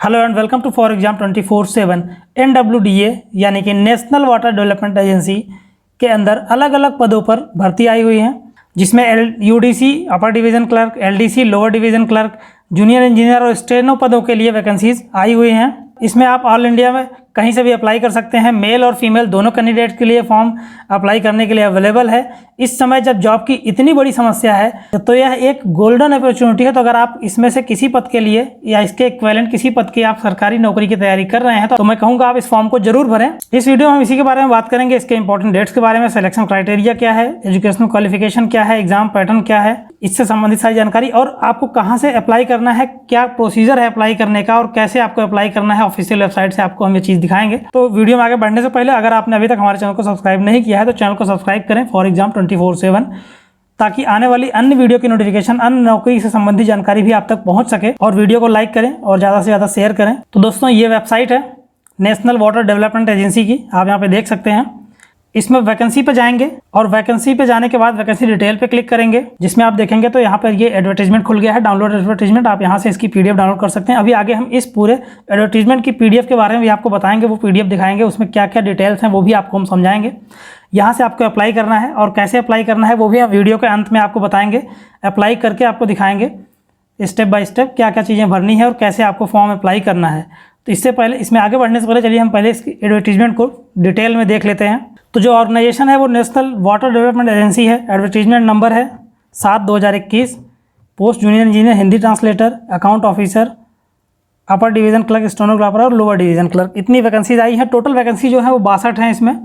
Hello and welcome to for exam 24/7 NWDA यानी कि national water development agency के अंदर अलग अलग पदों पर भर्ती आई हुई है, जिसमें UDC अपर division clerk, LDC lower division clerk, junior engineer और स्टेनो पदों के लिए वैकेंसीज आई हुई हैं। इसमें आप ऑल इंडिया में कहीं से भी अप्लाई कर सकते हैं। मेल और फीमेल दोनों कैंडिडेट के लिए फॉर्म अप्लाई करने के लिए अवेलेबल है। इस समय जब जॉब की इतनी बड़ी समस्या है तो यह एक गोल्डन अपॉर्चुनिटी है। तो अगर आप इसमें से किसी पद के लिए या इसके इक्विवेलेंट किसी पद की आप सरकारी नौकरी की तैयारी कर रहे हैं तो मैं कहूँगा आप इस फॉर्म को जरूर भरें। इस वीडियो में हम इसी के बारे में बात करेंगे, इसके इंपॉर्टेंट डेट्स के बारे में, सिलेक्शन क्राइटेरिया क्या है, एजुकेशनल क्वालिफिकेशन क्या है, एग्जाम पैटर्न क्या है, इससे संबंधित सारी जानकारी और आपको कहाँ से अप्लाई करना है, क्या प्रोसीजर है अप्लाई करने का और कैसे आपको अप्लाई करना है ऑफिशियल वेबसाइट से आपको हम ये चीज़ दिखाएंगे। तो वीडियो में आगे बढ़ने से पहले अगर आपने अभी तक हमारे चैनल को सब्सक्राइब नहीं किया है तो चैनल को सब्सक्राइब करें फॉर एग्जाम 24/7, ताकि आने वाली अन्य वीडियो की नोटिफिकेशन, अन्य नौकरी से संबंधित जानकारी भी आप तक पहुंच सके। और वीडियो को लाइक करें और ज़्यादा से ज़्यादा शेयर करें। तो दोस्तों, ये वेबसाइट है नेशनल वाटर डेवलपमेंट एजेंसी की, आप यहाँ पे देख सकते हैं। इसमें वैकेंसी पे जाएंगे और वैकेंसी पे जाने के बाद वैकेंसी डिटेल पे क्लिक करेंगे, जिसमें आप देखेंगे तो यहाँ पर ये एडवर्टीजमेंट खुल गया है, डाउनलोड एडवर्टीजमेंट। आप यहाँ से इसकी PDF डाउनलोड कर सकते हैं। अभी आगे हम इस पूरे एडवर्टीजमेंट की PDF के बारे में भी आपको बताएंगे, वो PDF दिखाएंगे, उसमें क्या क्या डिटेल्स हैं वो भी आपको हम समझाएंगे। यहाँ से आपको अप्लाई करना है और कैसे अप्लाई करना है वो भी हम वीडियो के अंत में आपको बताएंगे। अप्लाई करके आपको दिखाएंगे स्टेप बाय स्टेप क्या क्या चीज़ें भरनी है और कैसे आपको फॉर्म अप्लाई करना है। तो इससे पहले, इसमें आगे बढ़ने से पहले चलिए हम पहले इसकी एडवर्टीजमेंट को डिटेल में देख लेते हैं। तो जो ऑर्गेनाइजेशन है वो नेशनल वाटर डेवलपमेंट एजेंसी है। एडवर्टीजमेंट नंबर है 7/2021। Post junior engineer, Hindi translator, account officer, अपर डिवीज़न क्लर्क, स्टेनोग्राफर और लोअर डिवीज़न क्लर्क। इतनी वैकेंसीज आई है। टोटल वैकेंसी जो है वो 62 है इसमें,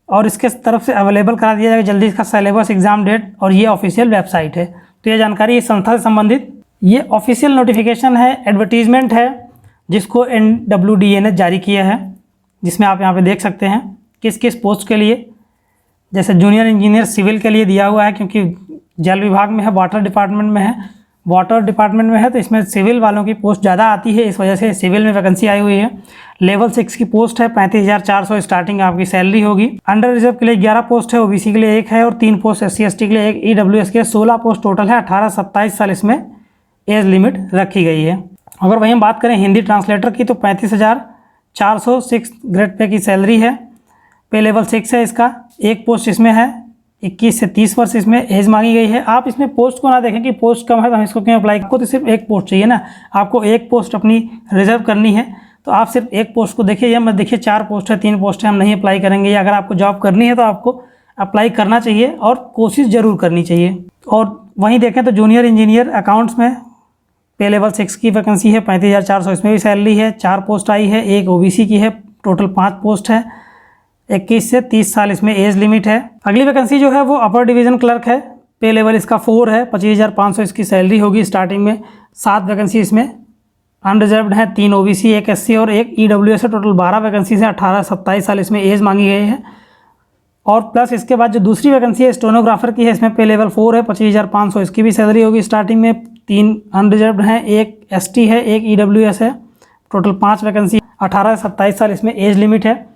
और इसके तरफ से अवेलेबल करा दिया जाएगा जल्दी इसका सिलेबस, एग्जाम डेट, और ये ऑफिशियल वेबसाइट है। तो ये जानकारी इस संस्था से संबंधित ये ऑफिशियल नोटिफिकेशन है, एडवर्टीजमेंट है, जिसको NWDA ने जारी किया है, जिसमें आप यहाँ पे देख सकते हैं किस किस पोस्ट के लिए। जैसे जूनियर इंजीनियर सिविल के लिए दिया हुआ है, क्योंकि जल विभाग में है, वाटर डिपार्टमेंट में है, वाटर डिपार्टमेंट में है, तो इसमें सिविल वालों की पोस्ट ज़्यादा आती है, इस वजह से सिविल में वैकेंसी आई हुई है। लेवल 6 की पोस्ट है, 35,400 स्टार्टिंग आपकी सैलरी होगी। अंडर रिजर्व के लिए 11 पोस्ट है, OBC के लिए 1 है और 3 पोस्ट SC/ST के लिए 1, EWS के 16 पोस्ट टोटल है। 18-27 साल इसमें एज लिमिट रखी गई है। अगर वहीं हम बात करें हिंदी ट्रांसलेटर की तो 35,400 6 ग्रेड पे की सैलरी है। पे लेवल 6 है इसका। 1 पोस्ट इसमें है। 21 से 30 वर्ष इसमें एज मांगी गई है। आप इसमें पोस्ट को ना देखें कि पोस्ट कम है तो हम इसको क्यों अप्लाई, आपको तो सिर्फ 1 पोस्ट चाहिए ना, आपको 1 पोस्ट अपनी रिजर्व करनी है, तो आप सिर्फ 1 पोस्ट को देखिए। या मत देखिए 4 पोस्ट है, 3 पोस्ट है, हम नहीं अप्लाई करेंगे। या अगर आपको जॉब करनी है तो आपको अप्लाई करना चाहिए और कोशिश ज़रूर करनी चाहिए। और वहीं देखें तो जूनियर इंजीनियर अकाउंट्स में पे लेवल 6 की वैकेंसी है, 35,400 इसमें भी सैलरी है। 4 पोस्ट आई है, 1 OBC की है, टोटल 5 पोस्ट है। 21 से 30 साल इसमें एज लिमिट है। अगली वैकेंसी जो है वो अपर डिवीज़न क्लर्क है। पे लेवल इसका 4 है, 25,500 इसकी सैलरी होगी स्टार्टिंग में। 7 वैकेंसी इसमें अनरिजर्व्ड है, 3 OBC, 1 SC और 1 EWS है। टोटल 12 वैकेंसी है। 18-27 साल इसमें एज मांगी गई है। और प्लस इसके बाद जो दूसरी वैकेंसी है स्टेनोग्राफर की है, इसमें पे लेवल 4 है, 25,500 इसकी भी सैलरी होगी स्टार्टिंग में। 3 अनरिजर्व्ड हैं, 1 ST है, 1 EWS है। टोटल 5 वैकेंसी, 18-27 साल इसमें एज लिमिट है।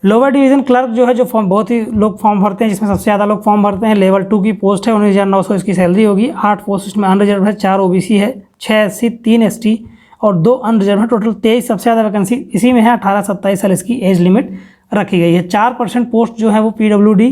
लोअर डिवीज़न क्लर्क जो है, जो फॉर्म बहुत ही लोग फॉर्म भरते हैं, जिसमें सबसे ज़्यादा लोग फॉर्म भरते हैं, लेवल 2 की पोस्ट है, 19,900 इसकी सैलरी होगी। 8 पोस्ट इसमें अनरिजर्व है, 4 OBC है, 6 SC, 3 ST और 2 अनरिजर्व है। टोटल 23 सबसे ज़्यादा वैकेंसी इसी में है। 18-27 साल इसकी एज लिमिट रखी गई है। 4% पोस्ट जो है वो PWD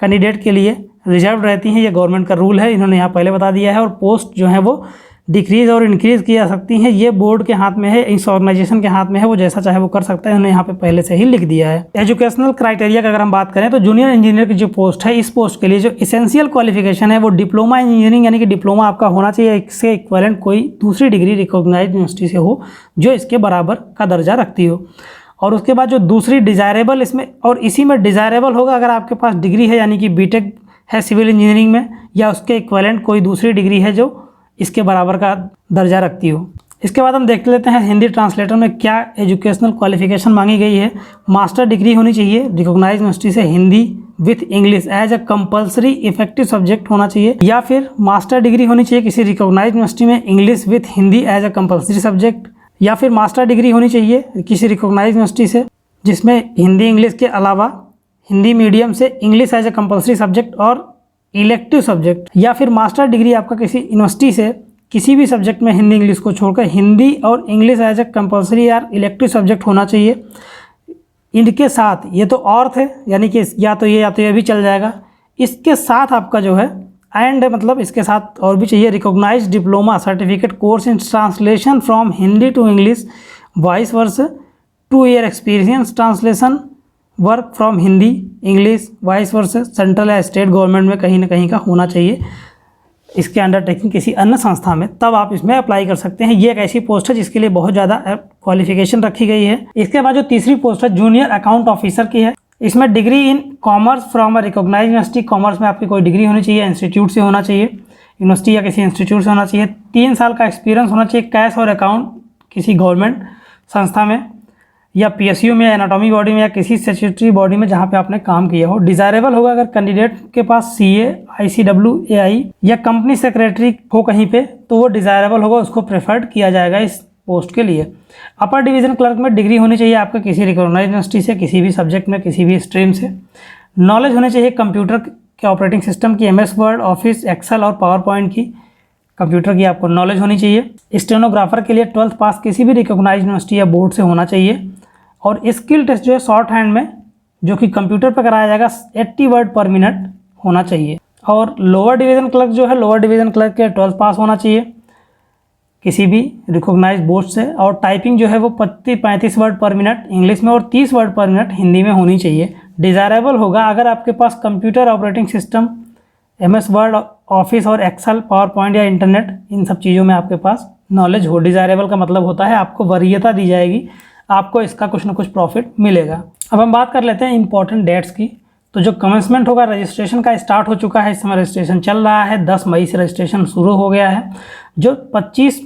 कैंडिडेट के लिए रिजर्व रहती हैं। ये गवर्नमेंट का रूल है, इन्होंने यहाँ पहले बता दिया है। और पोस्ट जो है वो डिक्रीज़ और इंक्रीज़ की जा सकती हैं। ये बोर्ड के हाथ में है, इस ऑर्गेनाइजेशन के हाथ में है, वो जैसा चाहे वो कर सकता है। इन्होंने यहाँ पे पहले से ही लिख दिया है। एजुकेशनल क्राइटेरिया की अगर हम बात करें तो जूनियर इंजीनियर की जो पोस्ट है, इस पोस्ट के लिए जो इसेंशियल क्वालिफिकेशन है वो डिप्लोमा इंजीनियरिंग यानी कि डिप्लोमा आपका होना चाहिए। इससे इक्विवेलेंट कोई दूसरी डिग्री रिकॉग्नाइज्ड यूनिवर्सिटी से हो जो इसके बराबर का दर्जा रखती हो। और उसके बाद जो दूसरी डिज़ायरेबल इसमें, और इसी में डिज़ायरेबल होगा अगर आपके पास डिग्री है, यानी कि BTech है सिविल इंजीनियरिंग में, या उसके इक्विवेलेंट कोई दूसरी डिग्री है जो इसके बराबर का दर्जा रखती हो। इसके बाद हम देख लेते हैं हिंदी ट्रांसलेटर में क्या एजुकेशनल क्वालिफिकेशन मांगी गई है। मास्टर डिग्री होनी चाहिए रिकॉग्नाइज्ड यूनिवर्सिटी से, Hindi with English as a compulsory effective subject होना चाहिए। या फिर मास्टर डिग्री होनी चाहिए किसी रिकॉग्नाइज्ड यूनिवर्सिटी में, English with Hindi as a compulsory subject. या फिर मास्टर डिग्री होनी चाहिए किसी रिकॉग्नाइज्ड यूनिवर्सिटी से जिसमें हिंदी इंग्लिश के अलावा हिंदी मीडियम से English as a compulsory subject और इलेक्टिव सब्जेक्ट। या फिर मास्टर डिग्री आपका किसी यूनिवर्सिटी से किसी भी सब्जेक्ट में हिंदी इंग्लिश को छोड़कर हिंदी और इंग्लिश एज ए कंपलसरी या इलेक्टिव सब्जेक्ट होना चाहिए। इनके साथ ये तो और थे, यानी कि या तो ये भी चल जाएगा। इसके साथ आपका जो है एंड मतलब इसके साथ और भी चाहिए, recognised diploma certificate course in translation from Hindi to English vice versa, 2 year experience translation work from Hindi English vice versa, central या स्टेट गवर्नमेंट में कहीं ना कहीं का होना चाहिए इसके अंडरटेकिंग किसी अन्य संस्था में, तब आप इसमें अप्लाई कर सकते हैं। ये एक ऐसी पोस्ट है जिसके लिए बहुत ज़्यादा क्वालिफिकेशन रखी गई है। इसके बाद जो तीसरी पोस्ट है जूनियर अकाउंट ऑफिसर की है। इसमें degree in commerce from a recognised university, commerce में आपकी कोई डिग्री होनी चाहिए, इंस्टीट्यूट से होना चाहिए, यूनिवर्सिटी या किसी इंस्टीट्यूट से होना चाहिए। 3 साल का एक्सपीरियंस होना चाहिए कैश और अकाउंट किसी गवर्नमेंट संस्था में या पीएसयू में, एनाटॉमी बॉडी में या किसी स्टैट्यूटरी बॉडी में जहाँ पे आपने काम किया हो। डिज़ायरेबल होगा अगर कैंडिडेट के पास सीए, आईसीडब्ल्यू, एआई या कंपनी सेक्रेटरी हो कहीं पे, तो वो डिज़ायरेबल होगा, उसको प्रेफर्ड किया जाएगा इस पोस्ट के लिए। अपर डिवीज़न क्लर्क में डिग्री होनी चाहिए आपका किसी रिकॉग्नाइज्ड यूनिवर्सिटी से, किसी भी सब्जेक्ट में, किसी भी स्ट्रीम से। नॉलेज होनी चाहिए कंप्यूटर के ऑपरेटिंग सिस्टम की, एमएस वर्ड, ऑफिस, एक्सेल और पावर पॉइंट की, कंप्यूटर की आपको नॉलेज होनी चाहिए। स्टेनोग्राफर के लिए 12th पास किसी भी रिकॉग्नाइज्ड यूनिवर्सिटी या बोर्ड से होना चाहिए। और स्किल टेस्ट जो है शॉर्ट हैंड में, जो कि कंप्यूटर पर कराया जाएगा, 80 वर्ड पर मिनट होना चाहिए। और लोअर डिवीज़न क्लर्क जो है, लोअर डिवीज़न क्लर्क के 12th पास होना चाहिए किसी भी रिकॉग्नाइज्ड बोर्ड से। और टाइपिंग जो है वो 35 वर्ड पर मिनट इंग्लिश में और 30 वर्ड पर मिनट हिंदी में होनी चाहिए। डिज़ायरेबल होगा अगर आपके पास computer operating system, MS Word, office और एक्सेल, पावर पॉइंट या इंटरनेट, इन सब चीज़ों में आपके पास नॉलेज हो। डिज़ायरेबल का मतलब होता है आपको वरीयता दी जाएगी, आपको इसका कुछ ना कुछ प्रॉफिट मिलेगा। अब हम बात कर लेते हैं इंपॉर्टेंट डेट्स की। तो जो कमेंसमेंट होगा रजिस्ट्रेशन का स्टार्ट हो चुका है, इस समय रजिस्ट्रेशन चल रहा है। 10 मई से रजिस्ट्रेशन शुरू हो गया है, जो 25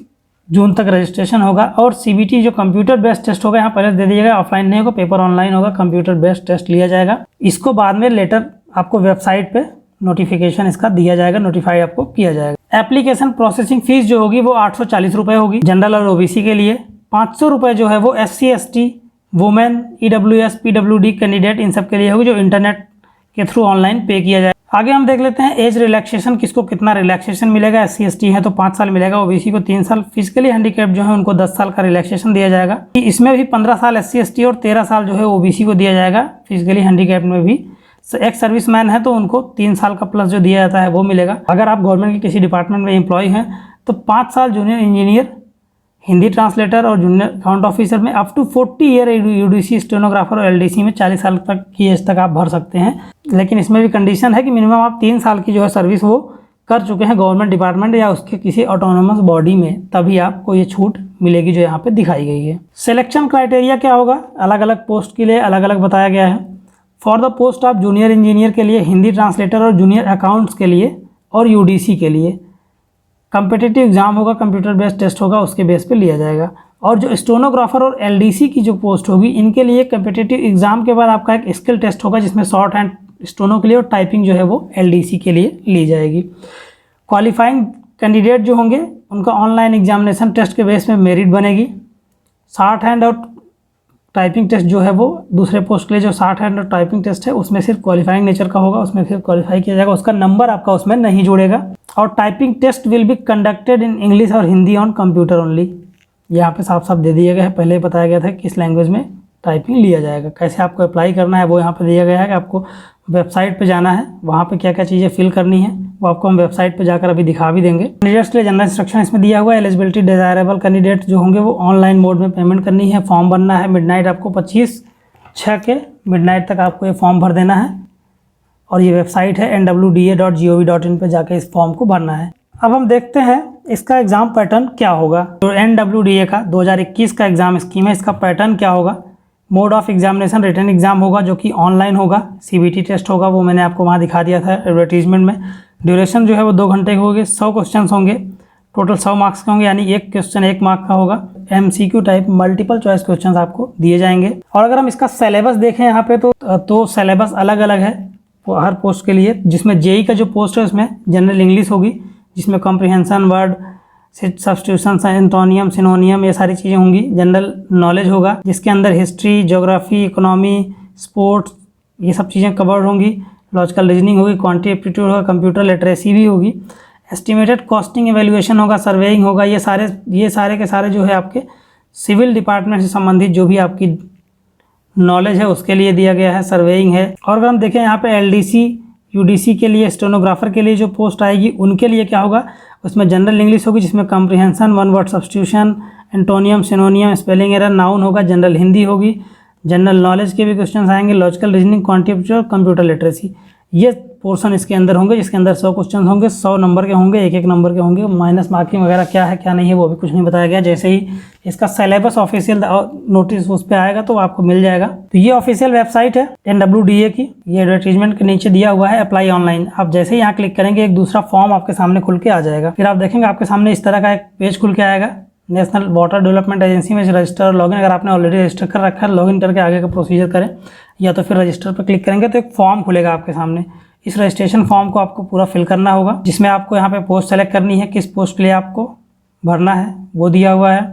जून तक रजिस्ट्रेशन होगा। और सीबीटी जो कंप्यूटर बेस्ड टेस्ट होगा, यहाँ पहले दे दीजिएगा, ऑफलाइन नहीं होगा, पेपर ऑनलाइन होगा, कंप्यूटर बेस्ड टेस्ट लिया जाएगा। इसको बाद में लेटर आपको वेबसाइट पे नोटिफिकेशन इसका दिया जाएगा, नोटिफाई आपको किया जाएगा। एप्लीकेशन प्रोसेसिंग फीस जो होगी वो 840 रुपये होगी जनरल और ओबीसी के लिए। 500 रुपये जो है वो SC ST, women, EWS, PWD candidate, इन सब के लिए होगी, जो इंटरनेट के थ्रू ऑनलाइन पे किया जाए। आगे हम देख लेते हैं एज रिलैक्सेशन, किसको कितना रिलैक्सेशन मिलेगा। SC ST है तो 5 साल मिलेगा, ओबीसी को 3 साल, फिजिकली हैंडीकैप जो है उनको 10 साल का रिलैक्सेशन दिया जाएगा। इसमें भी 15 साल SC ST और 13 साल जो है ओबीसी को दिया जाएगा। फिजिकली हैंडीकैप में भी एक सर्विसमैन है तो उनको 3 साल का प्लस जो दिया जाता है वो मिलेगा। अगर आप गवर्नमेंट के किसी डिपार्टमेंट में एम्प्लॉय हैं तो 5 साल जूनियर इंजीनियर, हिंदी ट्रांसलेटर और जूनियर अकाउंट ऑफिसर में up to 40 year UDC stenographer और एलडीसी में 40 साल तक की एज तक आप भर सकते हैं। लेकिन इसमें भी कंडीशन है कि मिनिमम आप 3 साल की जो है सर्विस वो कर चुके हैं गवर्नमेंट डिपार्टमेंट या उसके किसी ऑटोनोमस बॉडी में, तभी आपको ये छूट मिलेगी जो यहाँ पे दिखाई गई है। सिलेक्शन क्राइटेरिया क्या होगा, अलग अलग पोस्ट के लिए अलग अलग बताया गया है। For the post of junior engineer के लिए, हिंदी ट्रांसलेटर और जूनियर अकाउंट्स के लिए और यूडीसी के लिए कम्पिटिटिव एग्जाम होगा, कंप्यूटर बेस्ड टेस्ट होगा, उसके बेस पे लिया जाएगा। और जो स्टेनोग्राफर और एलडीसी की जो पोस्ट होगी, इनके लिए कम्पिटिटिव एग्जाम के बाद आपका एक स्किल टेस्ट होगा जिसमें शॉर्ट हैंड स्टेनो के लिए और टाइपिंग जो है वो एलडीसी के लिए ली जाएगी। क्वालिफाइंग कैंडिडेट जो होंगे उनका ऑनलाइन एग्जामिनेशन टेस्ट के बेस में मेरिट बनेगी। शॉर्ट हैंड और टाइपिंग टेस्ट जो है वो दूसरे पोस्ट के लिए जो शॉर्ट हैंड और टाइपिंग टेस्ट है उसमें सिर्फ क्वालिफाइंग नेचर का होगा, उसमें सिर्फ क्वालिफाई किया जाएगा, उसका नंबर आपका उसमें नहीं जुड़ेगा। और typing test will be conducted in English और हिंदी ऑन कंप्यूटर ओनली। यहाँ पे साफ साफ दे दिया गया है, पहले ही बताया गया था किस लैंग्वेज में टाइपिंग लिया जाएगा। कैसे आपको अप्लाई करना है वो यहाँ पे दिया गया है कि आपको वेबसाइट पे जाना है, वहाँ पे क्या क्या चीज़ें फिल करनी है वो आपको हम वेबसाइट पे जाकर अभी दिखा भी देंगे। कैंडिडेट्स के लिए जनरल इंस्ट्रक्शन इसमें दिया हुआ है। एलिजिबिलिटी डिजायरेबल कैंडिडेट जो होंगे वो ऑनलाइन मोड में पेमेंट करनी है, फॉर्म भरना है। मिडनाइट आपको 25/6 के मिडनाइट तक आपको ये फॉर्म भर देना है और ये वेबसाइट है nwda.gov.in पे जाके इस फॉर्म को भरना है। अब हम देखते हैं इसका एग्ज़ाम पैटर्न क्या होगा। तो NWDA का 2021 का एग्ज़ाम स्कीम है, इसका पैटर्न क्या होगा। Mode of examination written exam होगा जो कि ऑनलाइन होगा। CBT टेस्ट होगा, वो मैंने आपको वहाँ दिखा दिया था एडवर्टीजमेंट में। ड्यूरेशन जो है वो 2 घंटे के होंगे। 100 क्वेश्चन होंगे, टोटल 100 मार्क्स के होंगे, यानी एक क्वेश्चन 1 मार्क का होगा। MCQ type multiple choice question आपको दिए जाएंगे। और अगर हम इसका सिलेबस देखें यहाँ पे तो सिलेबस अलग अलग है हर पोस्ट के लिए। जिसमें JEE का जो पोस्ट है उसमें जनरल इंग्लिश होगी, जिसमें कॉम्प्रिहेंशन, वर्ड सब्स्टिट्यूशन, एंटोनियम, सिनोनियम, ये सारी चीज़ें होंगी। जनरल नॉलेज होगा जिसके अंदर हिस्ट्री, ज्योग्राफी, इकोनॉमी, स्पोर्ट्स, ये सब चीज़ें कवर्ड होंगी। लॉजिकल रीजनिंग होगी, क्वांटिटी एप्टीट्यूड होगा, कंप्यूटर लिटरेसी भी होगी। एस्टिमेटेड कॉस्टिंग एवेल्यूएशन होगा, सर्वेइंग होगा, ये सारे के सारे जो है आपके सिविल डिपार्टमेंट से संबंधित जो भी आपकी नॉलेज है उसके लिए दिया गया है, सर्वेइंग है। और अगर हम देखें यहाँ पे एलडीसी यूडीसी के लिए, स्टेनोग्राफर के लिए जो पोस्ट आएगी उनके लिए क्या होगा, उसमें जनरल इंग्लिश होगी जिसमें comprehension, one word substitution, antonym, synonym, spelling error, noun होगा, जनरल हिंदी होगी, जनरल नॉलेज के भी क्वेश्चन आएंगे, logical reasoning, quantitative, computer literacy, ये पोर्शन इसके अंदर होंगे, जिसके अंदर 100 क्वेश्चन होंगे, 100 नंबर के होंगे, एक नंबर के होंगे। माइनस मार्किंग वगैरह क्या है क्या नहीं है वो भी कुछ नहीं बताया गया। जैसे ही इसका सिलेबस ऑफिशियल नोटिस उस पर आएगा तो आपको मिल जाएगा। तो ये ऑफिशियल वेबसाइट है NWDA की, ये एडवर्टीजमेंट के नीचे दिया हुआ है अप्लाई ऑनलाइन। आप जैसे ही यहाँ क्लिक करेंगे एक दूसरा फॉर्म आपके सामने खुल के आ जाएगा। फिर आप देखेंगे आपके सामने इस तरह का एक पेज खुल के आएगा, नेशनल वाटर डेवलपमेंट एजेंसी में रजिस्टर लॉगिन। अगर आपने ऑलरेडी रजिस्टर कर रखा है, लॉगिन करके आगे का प्रोसीजर करें, या तो फिर रजिस्टर पर क्लिक करेंगे तो एक फॉर्म खुलेगा आपके सामने। इस रजिस्ट्रेशन फॉर्म को आपको पूरा फिल करना होगा, जिसमें आपको यहाँ पे पोस्ट सेलेक्ट करनी है, किस पोस्ट के लिए आपको भरना है वो दिया हुआ है।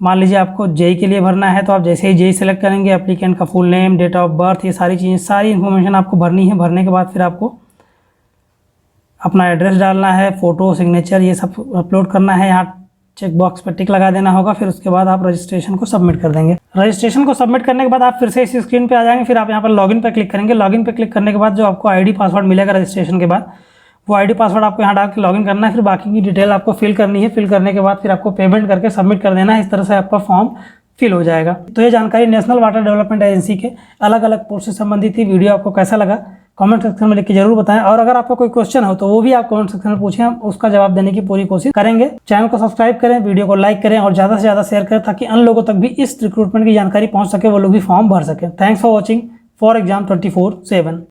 मान लीजिए आपको जेई के लिए भरना है तो आप जैसे ही जेई सेलेक्ट करेंगे, एप्लीकेंट का full name, date of birth, ये सारी चीज़ें, सारी इन्फॉर्मेशन आपको भरनी है। भरने के बाद फिर आपको अपना एड्रेस डालना है, फ़ोटो, सिग्नेचर, ये सब अपलोड करना है। यहाँ चेक बॉक्स पर टिक लगा देना होगा। फिर उसके बाद आप रजिस्ट्रेशन को सबमिट कर देंगे। रजिस्ट्रेशन को सबमिट करने के बाद आप फिर से इस स्क्रीन पे आ जाएंगे। फिर आप यहाँ पर लॉगिन पे क्लिक करेंगे। लॉगिन पे क्लिक करने के बाद जो आपको आईडी पासवर्ड मिलेगा रजिस्ट्रेशन के बाद, वो आईडी पासवर्ड आपको यहाँ डाल के लॉगिन करना है। फिर बाकी की डिटेल आपको फिल करनी है। फिल करने के बाद फिर आपको पेमेंट करके सबमिट कर देना है। इस तरह से आपका फॉर्म फिल हो जाएगा। तो ये जानकारी नेशनल वाटर डेवलपमेंट एजेंसी के अलग अलग पोस्ट से संबंधित थी। वीडियो आपको कैसा लगा कमेंट सेक्शन में लिख के जरूर बताएं। और अगर आपका कोई क्वेश्चन हो तो वो भी आप कमेंट सेक्शन में पूछें, हम उसका जवाब देने की पूरी कोशिश करेंगे। चैनल को सब्सक्राइब करें, वीडियो को लाइक करें और ज़्यादा से ज़्यादा शेयर करें, ताकि अन्य लोगों तक भी इस रिक्रूटमेंट की जानकारी पहुंच सके, वो लोग भी फॉर्म भर सकें। Thanks for watching for exam 24/7।